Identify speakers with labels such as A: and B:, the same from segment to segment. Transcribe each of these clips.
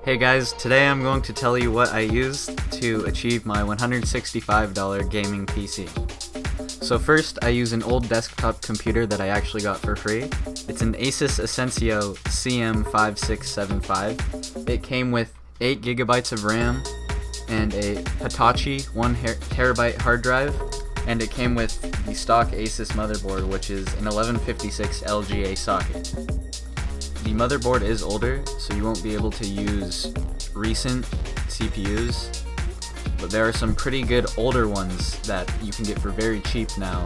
A: Hey guys, today I'm going to tell you what I used to achieve my $165 gaming PC. So first, I use an old desktop computer that I actually got for free. It's an Asus Essentio CM5675. It came with 8 GB of RAM and a Hitachi 1TB hard drive, and it came with the stock Asus motherboard, which is an 1156 LGA socket. The motherboard is older, so you won't be able to use recent CPUs, but there are some pretty good older ones that you can get for very cheap now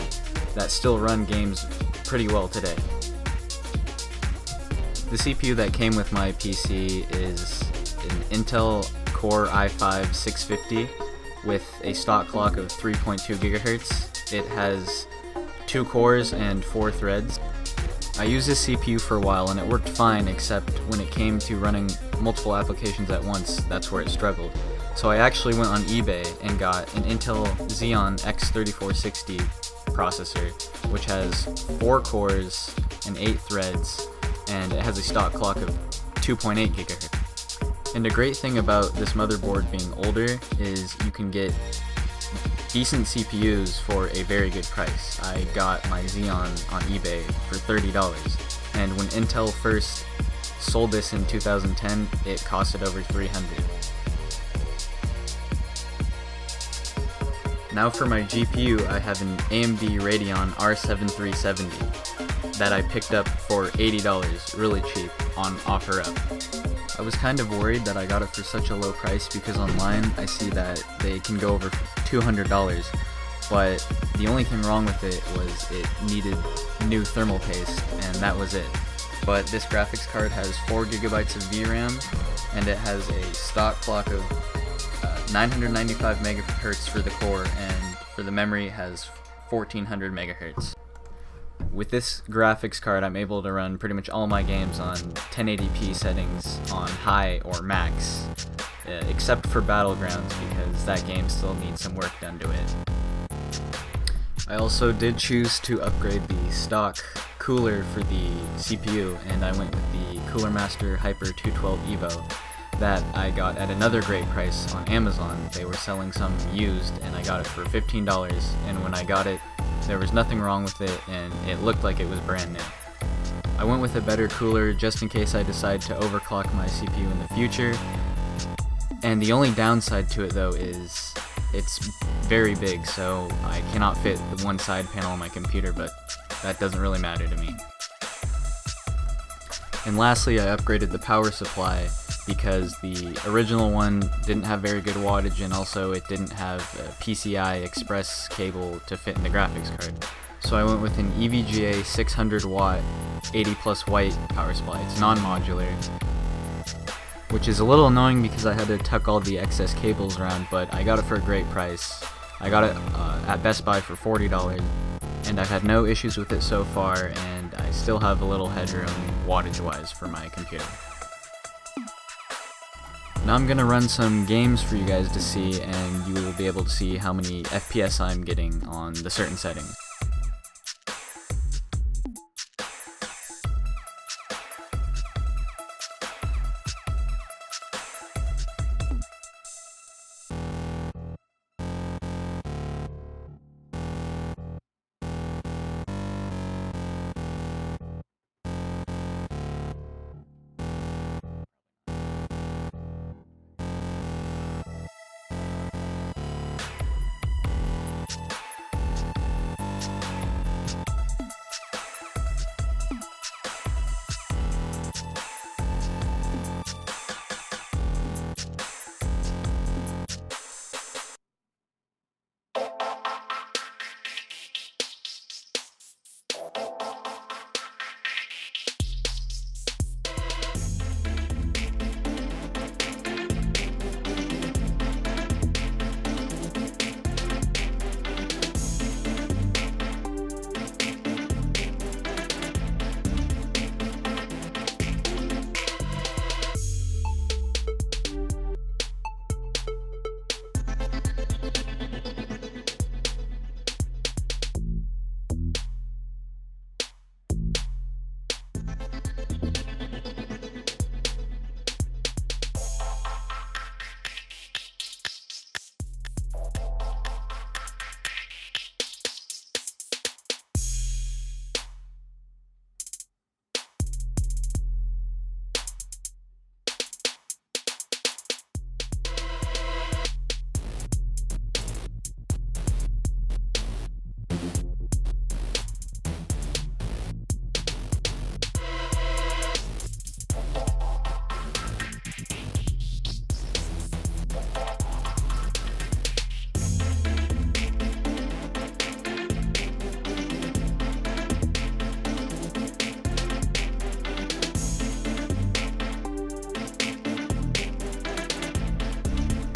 A: that still run games pretty well today. The CPU that came with my PC is an Intel Core i5 650 with a stock clock of 3.2 GHz. It has 2 cores and 4 threads. I used this CPU for a while and it worked fine, except when it came to running multiple applications at once, that's where it struggled. So I actually went on eBay and got an Intel Xeon X3460 processor, which has 4 cores and 8 threads, and it has a stock clock of 2.8 GHz. And the great thing about this motherboard being older is you can get decent CPUs for a very good price. I got my Xeon on eBay for $30, and when Intel first sold this in 2010, it costed over $300. Now for my GPU, I have an AMD Radeon R7 370 that I picked up for $80, really cheap, on OfferUp. I was kind of worried that I got it for such a low price because online I see that they can go over $200, but the only thing wrong with it was it needed new thermal paste, and that was it. But this graphics card has 4 GB of VRAM, and it has a stock clock of 995 MHz for the core, and for the memory it has 1400 MHz. With this graphics card, I'm able to run pretty much all my games on 1080p settings on high or max, except for Battlegrounds because that game still needs some work done to it. I also did choose to upgrade the stock cooler for the CPU, and I went with the Cooler Master Hyper 212 Evo that I got at another great price on Amazon. They were selling some used, and I got it for $15, and when I got it, there was nothing wrong with it, and it looked like it was brand new. I went with a better cooler just in case I decide to overclock my CPU in the future, and the only downside to it though is it's very big, so I cannot fit the one side panel on my computer, but that doesn't really matter to me. And lastly, I upgraded the power supply because the original one didn't have very good wattage, and also it didn't have a PCI Express cable to fit in the graphics card. So I went with an EVGA 600 watt 80 plus white power supply. It's non-modular, which is a little annoying because I had to tuck all the excess cables around, but I got it for a great price. I got it at Best Buy for $40, and I've had no issues with it so far, and I still have a little headroom wattage-wise for my computer. Now I'm gonna run some games for you guys to see, and you will be able to see how many FPS I'm getting on the certain settings.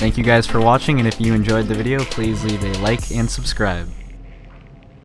A: Thank you guys for watching, and if you enjoyed the video, please leave a like and subscribe.